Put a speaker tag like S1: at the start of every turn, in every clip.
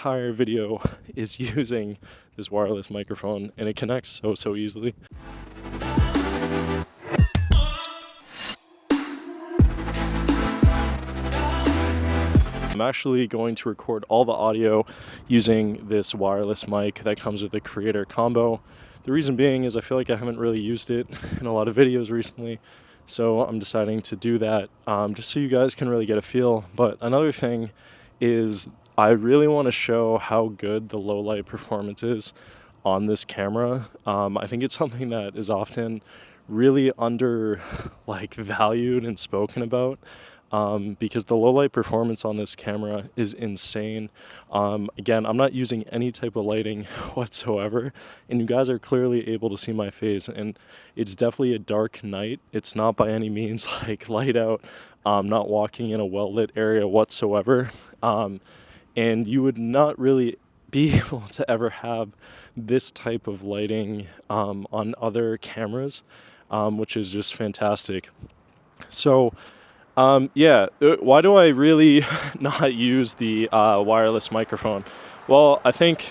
S1: entire video is using this wireless microphone, and it connects so easily. I'm actually going to record all the audio using this wireless mic that comes with the Creator Combo. The reason being is I feel like I haven't really used it in a lot of videos recently, so I'm deciding to do that just so you guys can really get a feel. But another thing is I really want to show how good the low light performance is on this camera. I think it's something that is often really valued and spoken about. Because the low light performance on this camera is insane. Again, I'm not using any type of lighting whatsoever, and you guys are clearly able to see my face, and it's definitely a dark night. It's not by any means like light out. I'm not walking in a well-lit area whatsoever, and you would not really be able to ever have this type of lighting on other cameras, which is just fantastic. So why do I really not use the wireless microphone? Well, I think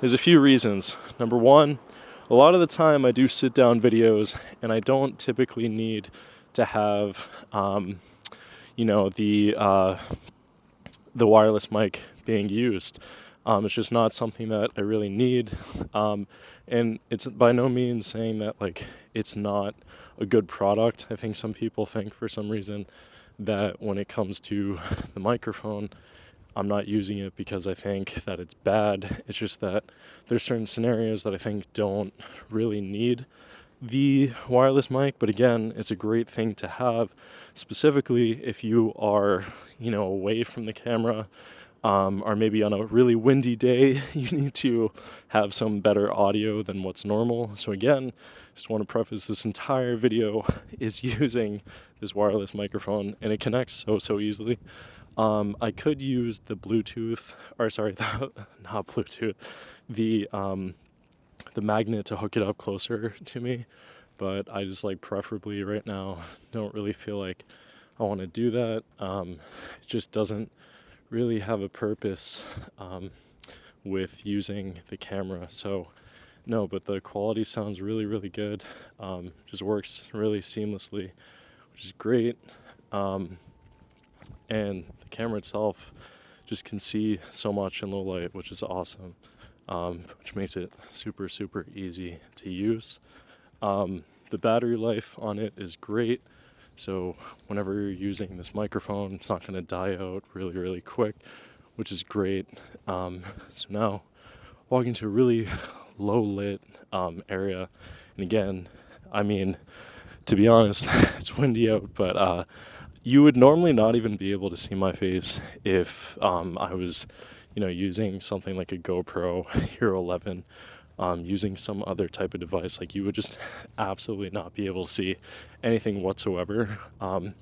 S1: there's a few reasons. Number one, a lot of the time I do sit down videos and I don't typically need to have, the wireless mic being used. It's just not something that I really need. And it's by no means saying that it's not a good product. I think some people think for some reason that when it comes to the microphone, I'm not using it because I think that it's bad. It's just that there's certain scenarios that I think don't really need the wireless mic, but again, it's a great thing to have, specifically if you are, away from the camera, or maybe on a really windy day, you need to have some better audio than what's normal. So again, just want to preface this entire video is using this wireless microphone, and it connects so easily. I could use the Bluetooth, not Bluetooth, the magnet to hook it up closer to me, but I just preferably right now don't really feel like I want to do that. It just doesn't really have a purpose with using the camera. So no, but the quality sounds really good. Just works really seamlessly, which is great. And the camera itself just can see so much in low light, which is awesome, which makes it super easy to use. The battery life on it is great. So whenever you're using this microphone, it's not going to die out really quick, which is great. So now walking to a really low lit area, and again, I mean, to be honest, it's windy out, but you would normally not even be able to see my face if I was, using something like a GoPro Hero 11. Using some other type of device, you would just absolutely not be able to see anything whatsoever. And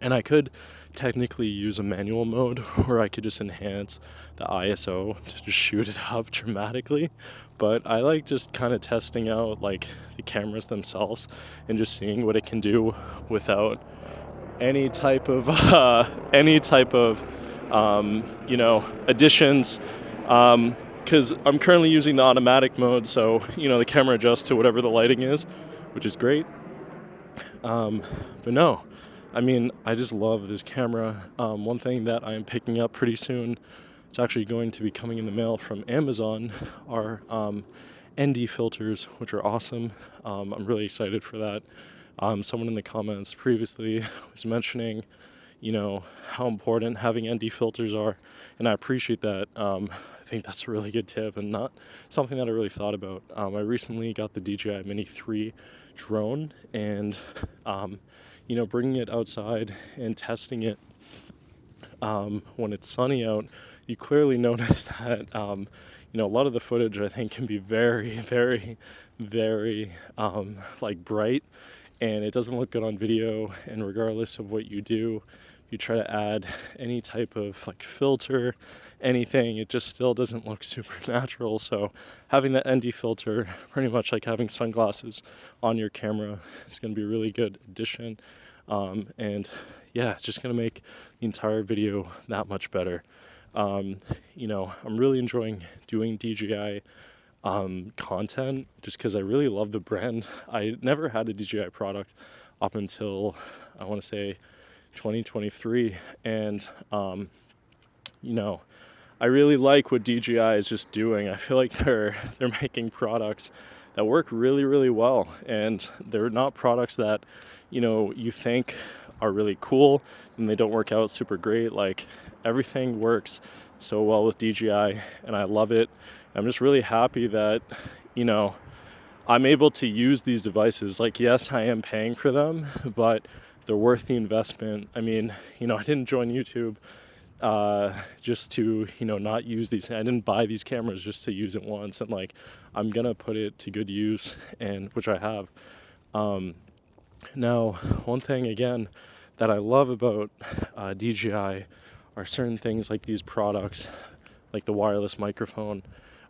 S1: I could technically use a manual mode where I could just enhance the ISO to just shoot it up dramatically. But I like just kind of testing out the cameras themselves and just seeing what it can do without any type of additions. Because I'm currently using the automatic mode, so the camera adjusts to whatever the lighting is, which is great. But no, I mean, I just love this camera. One thing that I am picking up pretty soon, it's actually going to be coming in the mail from Amazon, are ND filters, which are awesome. I'm really excited for that. Someone in the comments previously was mentioning how important having ND filters are, and I appreciate that. I think that's a really good tip and not something that I really thought about. I recently got the DJI Mini 3 drone, and bringing it outside and testing it when it's sunny out, you clearly notice that a lot of the footage I think can be very bright, and it doesn't look good on video. And regardless of what you do, you try to add any type of filter, anything, it just still doesn't look super natural. So having that ND filter, pretty much like having sunglasses on your camera, is going to be a really good addition. And yeah, it's just going to make the entire video that much better. You know, I'm really enjoying doing DJI content just because I really love the brand. I never had a DJI product up until I want to say 2023, and you know, I really like what DJI is just doing. I feel like they're making products that work really, really well, and they're not products that, you know, you think are really cool and they don't work out super great. Like, everything works so well with DJI, and I love it. I'm just really happy that, you know, I'm able to use these devices. Like, yes, I am paying for them, but they're worth the investment. I mean, you know, I didn't join YouTube just to, you know, not use these. I didn't buy these cameras just to use it once, and like, I'm gonna put it to good use, and which I have. Now, one thing again that I love about DJI are certain things like these products, like the wireless microphone,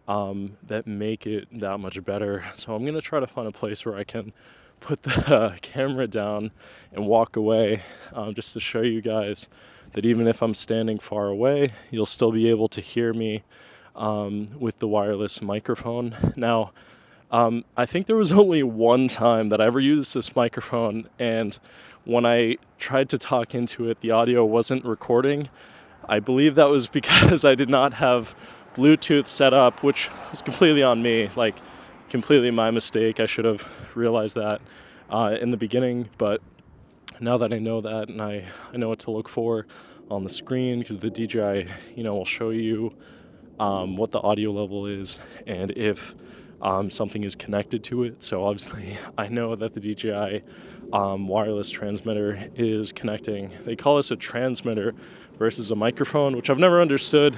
S1: that make it that much better. So I'm gonna try to find a place where I can put the camera down and walk away, just to show you guys that even if I'm standing far away, you'll still be able to hear me with the wireless microphone. Now, I think there was only one time that I ever used this microphone, and when I tried to talk into it, the audio wasn't recording. I believe that was because I did not have Bluetooth set up, which was completely on me, like completely my mistake. I should have realized that in the beginning, but now that I know that, and I know what to look for on the screen, because the DJI, you know, will show you what the audio level is and if something is connected to it. So obviously I know that the DJI wireless transmitter is connecting. They call this a transmitter versus a microphone, which I've never understood.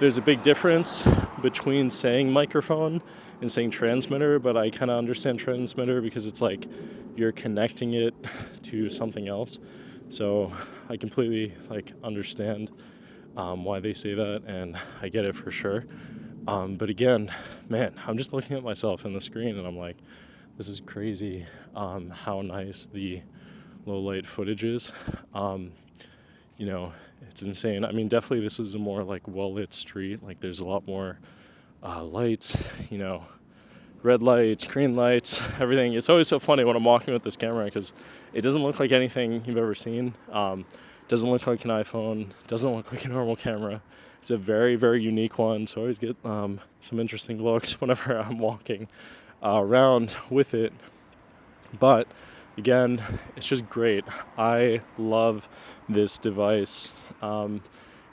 S1: There's a big difference between saying microphone and saying transmitter, but I kind of understand transmitter because it's like you're connecting it to something else. So I completely like understand why they say that, and I get it for sure. But again, man, I'm just looking at myself in the screen and I'm like, this is crazy how nice the low light footage is. You know, it's insane. I mean, definitely this is a more like well-lit street. Like, there's a lot more lights, you know, red lights, green lights, everything. It's always so funny when I'm walking with this camera because it doesn't look like anything you've ever seen. Doesn't look like an iPhone, doesn't look like a normal camera. It's a very, very unique one, so I always get some interesting looks whenever I'm walking around with it. But again, it's just great. I love this device, and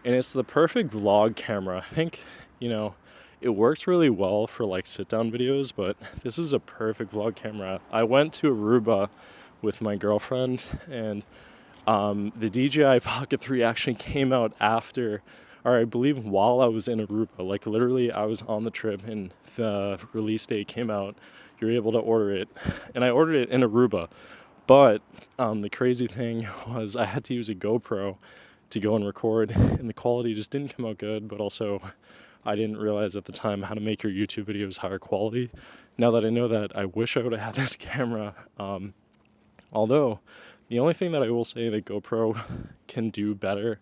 S1: it's the perfect vlog camera. I think, you know, it works really well for like sit-down videos, but this is a perfect vlog camera. I went to Aruba with my girlfriend, and the DJI Pocket 3 actually came out after, or I believe while I was in Aruba. Like, literally I was on the trip and the release date came out. You're able to order it, and I ordered it in Aruba. But the crazy thing was I had to use a GoPro to go and record, and the quality just didn't come out good. But also, I didn't realize at the time how to make your YouTube videos higher quality. Now that I know that, I wish I would have had this camera. Although, the only thing that I will say that GoPro can do better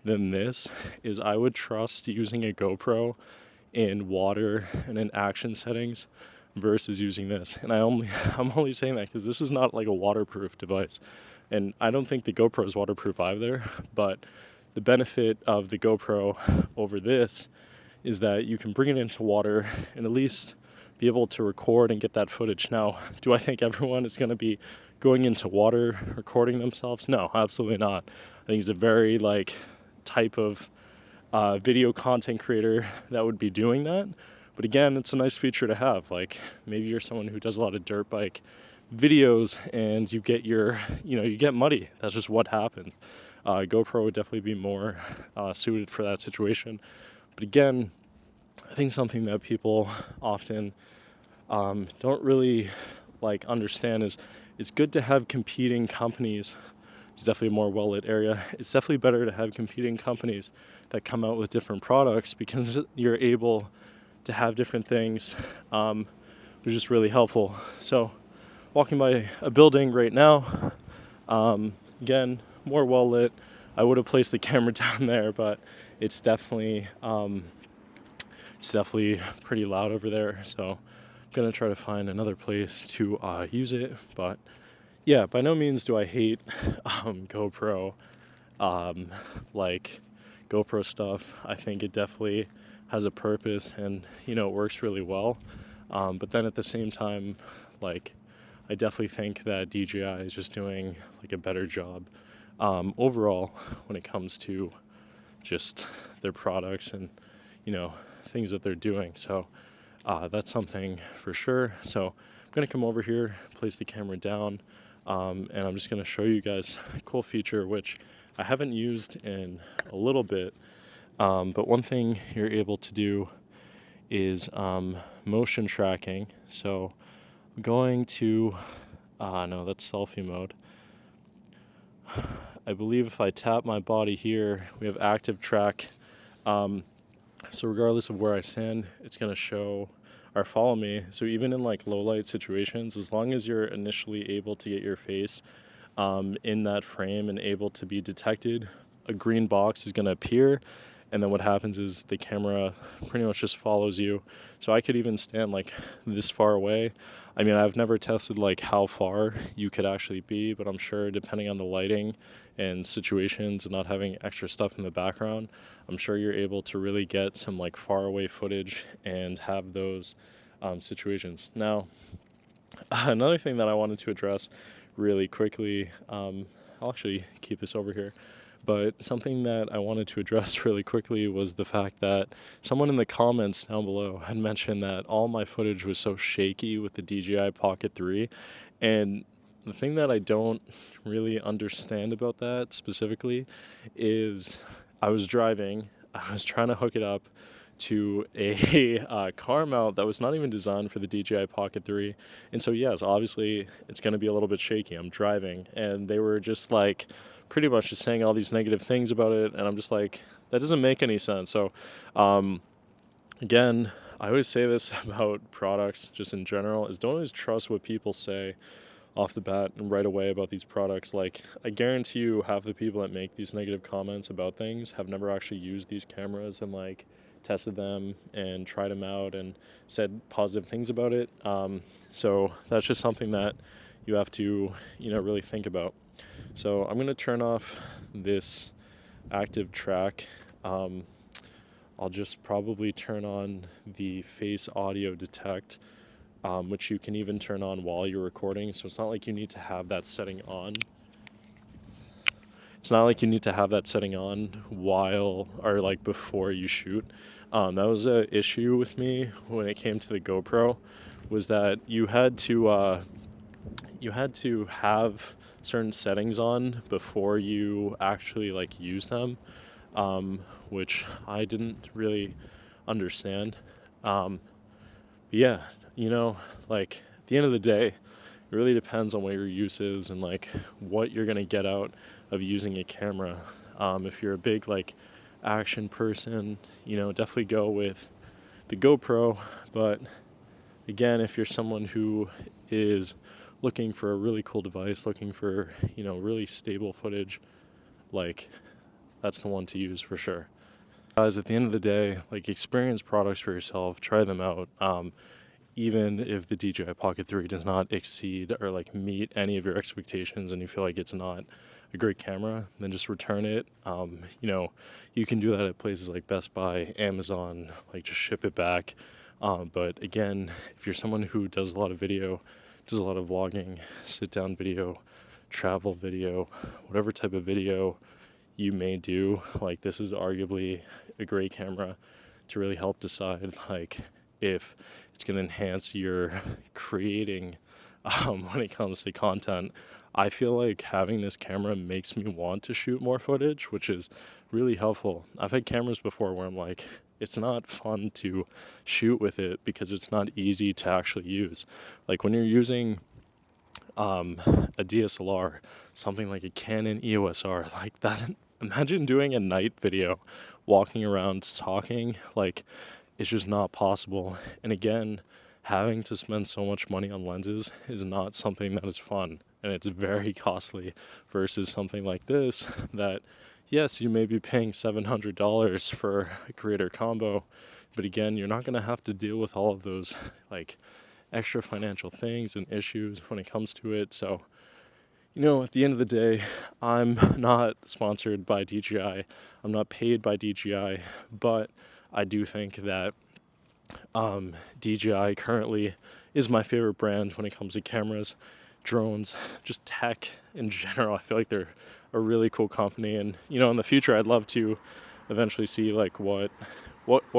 S1: than this is I would trust using a GoPro in water and in action settings versus using this. And I'm only saying that because this is not like a waterproof device, and I don't think the GoPro is waterproof either. But the benefit of the GoPro over this is that you can bring it into water and at least be able to record and get that footage. Now, do I think everyone is going to be going into water recording themselves? No, absolutely not. I think it's a very like type of video content creator that would be doing that. But again, it's a nice feature to have. Like, maybe you're someone who does a lot of dirt bike videos and you get you get muddy. That's just what happens. GoPro would definitely be more suited for that situation. But again, I think something that people often don't really like understand is it's good to have competing companies. It's definitely a more well-lit area. It's definitely better to have competing companies that come out with different products because you're able to have different things, which is really helpful. So, walking by a building right now, again, more well-lit. I would have placed the camera down there, but it's definitely pretty loud over there, so I'm gonna try to find another place to use it. But yeah, by no means do I hate GoPro. um, like GoPro stuff. I think it definitely has a purpose, and it works really well. But then at the same time, like, I definitely think that DJI is just doing like a better job overall when it comes to just their products and things that they're doing. So that's something for sure. So I'm gonna come over here, place the camera down, and I'm just gonna show you guys a cool feature which I haven't used in a little bit. But one thing you're able to do is motion tracking. So I'm going to no, that's selfie mode. I believe if I tap my body here, we have active track. So regardless of where I stand, it's going to show or follow me. So even in like low light situations, as long as you're initially able to get your face in that frame and able to be detected, a green box is going to appear. And then what happens is the camera pretty much just follows you. So I could even stand like this far away. I mean, I've never tested like how far you could actually be, but I'm sure depending on the lighting and situations and not having extra stuff in the background, I'm sure you're able to really get some like far away footage and have those situations. Now, another thing that I wanted to address really quickly, I'll actually keep this over here. But something that I wanted to address really quickly was the fact that someone in the comments down below had mentioned that all my footage was so shaky with the DJI Pocket 3. And the thing that I don't really understand about that specifically is I was driving, I was trying to hook it up to a car mount that was not even designed for the DJI Pocket 3. And so, yes, obviously it's going to be a little bit shaky. I'm driving, and they were just like pretty much just saying all these negative things about it. And I'm just like, that doesn't make any sense. So, again, I always say this about products just in general, is don't always trust what people say off the bat and right away about these products. Like, I guarantee you half the people that make these negative comments about things have never actually used these cameras and like tested them and tried them out and said positive things about it. So that's just something that you have to really think about. So I'm going to turn off this active track. I'll just probably turn on the face audio detect, which you can even turn on while you're recording. So it's not like you need to have that setting on. It's not like you need to have that setting on while or like before you shoot. That was an issue with me when it came to the GoPro, was that you had to have certain settings on before you actually like use them, which I didn't really understand. But yeah, like at the end of the day, it really depends on what your use is and like what you're gonna get out of using a camera. If you're a big like action person, definitely go with the GoPro. But again, if you're someone who is looking for a really cool device, looking for really stable footage, like that's the one to use for sure. Guys, at the end of the day, like, experience products for yourself, try them out. Even if the DJI Pocket 3 does not exceed or like meet any of your expectations and you feel like it's not a great camera, then just return it. You can do that at places like Best Buy, Amazon, like just ship it back. But again, if you're someone who does a lot of video, does a lot of vlogging, sit down video, travel video, whatever type of video you may do, like, this is arguably a great camera to really help decide like if it's going to enhance your creating when it comes to content. I feel like having this camera makes me want to shoot more footage, which is really helpful. I've had cameras before where I'm like, it's not fun to shoot with it because it's not easy to actually use. Like when you're using a DSLR, something like a Canon EOS R, like that. Imagine doing a night video, walking around talking, like, it's just not possible. And again, having to spend so much money on lenses is not something that is fun, and it's very costly versus something like this that, yes, you may be paying $700 for a creator combo, but again, you're not going to have to deal with all of those like extra financial things and issues when it comes to it. So, at the end of the day, I'm not sponsored by DJI. I'm not paid by DJI, but I do think that DJI currently is my favorite brand when it comes to cameras, drones, just tech in general. I feel like they're a really cool company, and in the future, I'd love to eventually see like what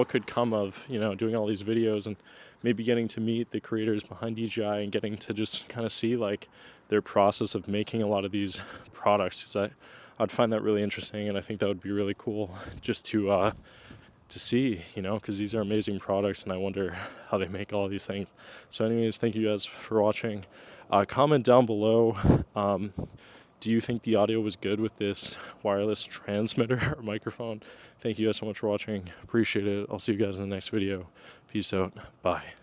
S1: could come of doing all these videos and maybe getting to meet the creators behind DJI and getting to just kind of see like their process of making a lot of these products, because I'd find that really interesting, and I think that would be really cool just to see, because these are amazing products, and I wonder how they make all these things. So anyways, thank you guys for watching. Comment down below, do you think the audio was good with this wireless transmitter or microphone? Thank you guys so much for watching. Appreciate it. I'll see you guys in the next video. Peace out. Bye.